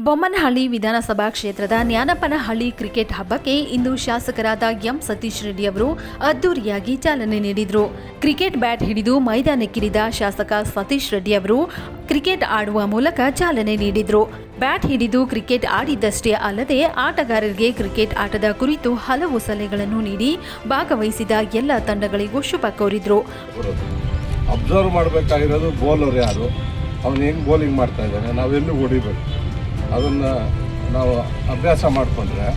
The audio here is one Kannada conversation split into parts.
ಬೊಮ್ಮನಹಳ್ಳಿ ವಿಧಾನಸಭಾ ಕ್ಷೇತ್ರದ ಜ್ಞಾನಪ್ಪನಹಳ್ಳಿ ಕ್ರಿಕೆಟ್ ಹಬ್ಬಕ್ಕೆ ಇಂದು ಶಾಸಕರಾದ ಎಂ ಸತೀಶ್ ರೆಡ್ಡಿ ಅವರು ಅದ್ದೂರಿಯಾಗಿ ಚಾಲನೆ ನೀಡಿದರು. ಕ್ರಿಕೆಟ್ ಬ್ಯಾಟ್ ಹಿಡಿದು ಮೈದಾನಕ್ಕಿಳಿದ ಶಾಸಕ ಸತೀಶ್ ರೆಡ್ಡಿ ಅವರು ಕ್ರಿಕೆಟ್ ಆಡುವ ಮೂಲಕ ಚಾಲನೆ ನೀಡಿದರು. ಬ್ಯಾಟ್ ಹಿಡಿದು ಕ್ರಿಕೆಟ್ ಆಡಿದ್ದಷ್ಟೇ ಅಲ್ಲದೆ ಆಟಗಾರರಿಗೆ ಕ್ರಿಕೆಟ್ ಆಟದ ಕುರಿತು ಹಲವು ಸಲಹೆಗಳನ್ನು ನೀಡಿ ಭಾಗವಹಿಸಿದ ಎಲ್ಲ ತಂಡಗಳಿಗೂ ಶುಭ ಕೋರಿದರು. ಅಬ್ಸರ್ವ್ ಮಾಡಬೇಕಾಗಿರೋದು ಬೌಲರ್ ಯಾರು, ಅವನು ಹೆಂಗೆ ಬೌಲಿಂಗ್ ಮಾಡ್ತಾ ಇದ್ದಾನೆ, ನಾವೆಲ್ಲೂ ಹೊಡಿಬೇಕು, ಅದನ್ನು ನಾವು ಅಭ್ಯಾಸ ಮಾಡಿಕೊಂಡ್ರೆ.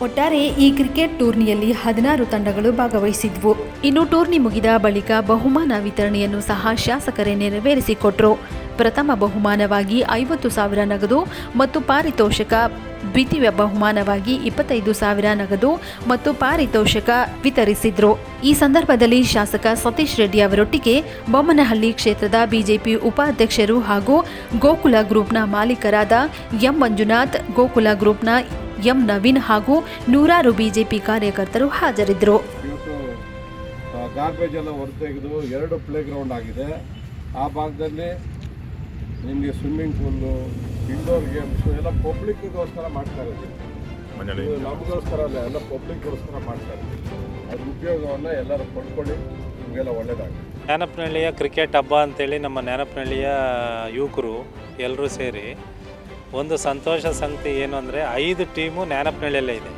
ಒಟ್ಟಾರೆ ಈ ಕ್ರಿಕೆಟ್ ಟೂರ್ನಿಯಲ್ಲಿ 16 ತಂಡಗಳು ಭಾಗವಹಿಸಿದ್ವು. ಇನ್ನು ಟೂರ್ನಿ ಮುಗಿದ ಬಳಿಕ ಬಹುಮಾನ ವಿತರಣೆಯನ್ನು ಸಹ ಶಾಸಕರೇ ನೆರವೇರಿಸಿಕೊಟ್ರು. ಪ್ರಥಮ ಬಹುಮಾನವಾಗಿ 50,000 ನಗದು ಮತ್ತು ಪಾರಿತೋಷಕ, ದ್ವಿತೀಯ ಬಹುಮಾನವಾಗಿ 25,000 ನಗದು ಮತ್ತು ಪಾರಿತೋಷಕ ವಿತರಿಸಿದ್ರು. ಈ ಸಂದರ್ಭದಲ್ಲಿ ಶಾಸಕ ಸತೀಶ್ ರೆಡ್ಡಿ ಅವರೊಟ್ಟಿಗೆ ಬೊಮ್ಮನಹಳ್ಳಿ ಕ್ಷೇತ್ರದ ಬಿಜೆಪಿ ಉಪಾಧ್ಯಕ್ಷರು ಹಾಗೂ ಗೋಕುಲ ಗ್ರೂಪ್ನ ಮಾಲೀಕರಾದ ಎಂ ಮಂಜುನಾಥ್, ಗೋಕುಲ ಗ್ರೂಪ್ನ ಎಂ ನವೀನ್ ಹಾಗೂ ನೂರಾರು ಬಿಜೆಪಿ ಕಾರ್ಯಕರ್ತರು ಹಾಜರಿದ್ದರು. ಗಾರ್ಬೇಜ್ ಎಲ್ಲ ಹೊರತೆಗೆದು 2 ಪ್ಲೇ ಗ್ರೌಂಡ್ ಆಗಿದೆ. ಆ ಭಾಗದಲ್ಲಿ ನಿಮಗೆ ಸ್ವಿಮ್ಮಿಂಗ್ ಪೂಲು, ಇಂಡೋರ್ ಗೇಮ್ಸು ಎಲ್ಲ ಪಬ್ಲಿಕ್ಗೋಸ್ಕರ ಮಾಡ್ತಾ ಇದ್ದೀವಿ. ನಮಗೋಸ್ಕರ ಅಲ್ಲ, ಎಲ್ಲ ಪಬ್ಲಿಕ್ಗೋಸ್ಕರ ಮಾಡ್ತಾ ಇದ್ದೀವಿ. ಅದ್ರ ಉಪಯೋಗವನ್ನು ಎಲ್ಲರೂ ಪಡ್ಕೊಳ್ಳಿ, ನಿಮಗೆಲ್ಲ ಒಳ್ಳೆಯದಾಗಲಿ. ಜ್ಞಾನಪ್ಪನಹಳ್ಳಿಯ ಕ್ರಿಕೆಟ್ ಹಬ್ಬ ಅಂತೇಳಿ ನಮ್ಮ ಜ್ಞಾನಪ್ಪನಹಳ್ಳಿಯ ಯುವಕರು ಎಲ್ಲರೂ ಸೇರಿ ಒಂದು ಸಂತೋಷ ಸಂಗತಿ ಏನು ಅಂದರೆ 5 ಟೀಮು ಜ್ಞಾನಪ್ಪನಹಳ್ಳಿಯಲ್ಲೇ ಇದೆ.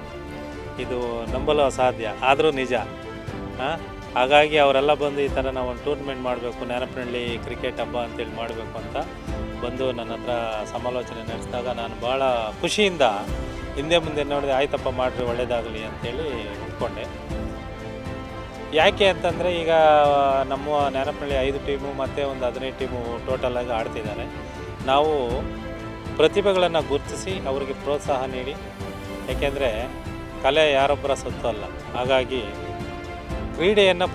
ಇದು ನಂಬಲು ಅಸಾಧ್ಯ, ಆದರೂ ನಿಜ. ಹಾಗಾಗಿ ಅವರೆಲ್ಲ ಬಂದು ಈ ಥರ ನಾವು ಒಂದು ಟೂರ್ನಮೆಂಟ್ ಮಾಡಬೇಕು, ಜ್ಞಾನಪ್ಪನಹಳ್ಳಿ ಕ್ರಿಕೆಟ್ ಹಬ್ಬ ಅಂತೇಳಿ ಮಾಡಬೇಕು ಅಂತ ಬಂದು ನನ್ನ ಹತ್ರ ಸಮಾಲೋಚನೆ ನಡೆಸಿದಾಗ ನಾನು ಭಾಳ ಖುಷಿಯಿಂದ ಹಿಂದೆ ಮುಂದೆ ನೋಡಿದೆ, ಆಯ್ತಪ್ಪ ಮಾಡಿರಿ ಒಳ್ಳೆಯದಾಗಲಿ ಅಂಥೇಳಿ ಒಪ್ಕೊಂಡೆ. ಯಾಕೆ ಅಂತಂದರೆ ಈಗ ನಮ್ಮ ಜ್ಞಾನಪ್ಪನಹಳ್ಳಿ 5 ಟೀಮು ಮತ್ತು ಒಂದು 15 ಟೀಮು ಟೋಟಲಾಗಿ ಆಡ್ತಿದ್ದಾರೆ. ನಾವು ಪ್ರತಿಭೆಗಳನ್ನು ಗುರುತಿಸಿ ಅವರಿಗೆ ಪ್ರೋತ್ಸಾಹ ನೀಡಿ, ಏಕೆಂದರೆ ಕಲೆ ಯಾರೊಬ್ಬರ ಸೊತ್ತು ಅಲ್ಲ. ಹಾಗಾಗಿ ಕ್ರೀಡೆಯನ್ನು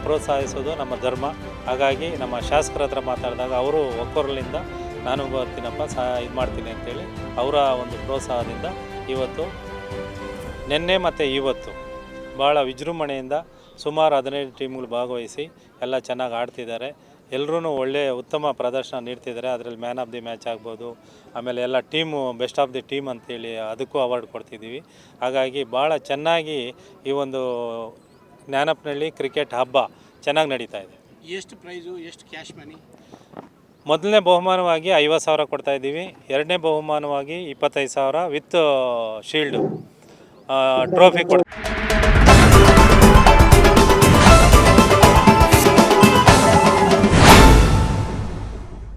ಪ್ರೋತ್ಸಾಹಿಸೋದು ನಮ್ಮ ಧರ್ಮ. ಹಾಗಾಗಿ ನಮ್ಮ ಶಾಸಕರ ಹತ್ರ ಮಾತಾಡಿದಾಗ ಅವರು ಒಕ್ಕೊರಲಿಂದ ನಾನು ಬರ್ತೀನಪ್ಪ, ಇದು ಮಾಡ್ತೀನಿ ಅಂತೇಳಿ ಅವರ ಒಂದು ಪ್ರೋತ್ಸಾಹದಿಂದ ಇವತ್ತು ನಿನ್ನೆ ಮತ್ತು ಇವತ್ತು ಭಾಳ ವಿಜೃಂಭಣೆಯಿಂದ ಸುಮಾರು 15 ಟೀಮ್ಗಳು ಭಾಗವಹಿಸಿ ಎಲ್ಲ ಚೆನ್ನಾಗಿ ಆಡ್ತಿದ್ದಾರೆ. ಎಲ್ಲರೂ ಒಳ್ಳೆಯ ಉತ್ತಮ ಪ್ರದರ್ಶನ ನೀಡ್ತಿದ್ದಾರೆ. ಅದರಲ್ಲಿ ಮ್ಯಾನ್ ಆಫ್ ದಿ ಮ್ಯಾಚ್ ಆಗ್ಬೋದು, ಆಮೇಲೆ ಎಲ್ಲ team best of the team ಅಂತೇಳಿ ಅದಕ್ಕೂ ಅವಾರ್ಡ್ ಕೊಡ್ತಿದ್ದೀವಿ. ಹಾಗಾಗಿ ಭಾಳ ಚೆನ್ನಾಗಿ ಈ ಒಂದು ಜ್ಞಾನಪ್ಪನಹಳ್ಳಿ ಕ್ರಿಕೆಟ್ ಹಬ್ಬ ಚೆನ್ನಾಗಿ ನಡೀತಾ ಇದೆ. ಎಷ್ಟು ಪ್ರೈಸು, ಎಷ್ಟು ಕ್ಯಾಶ್ ಮನಿ? ಮೊದಲನೇ ಬಹುಮಾನವಾಗಿ 50,000 ಕೊಡ್ತಾಯಿದ್ದೀವಿ. ಎರಡನೇ ಬಹುಮಾನವಾಗಿ 25,000 ವಿತ್ ಶೀಲ್ಡು ಟ್ರೋಫಿ ಕೊಡ್ತೀವಿ.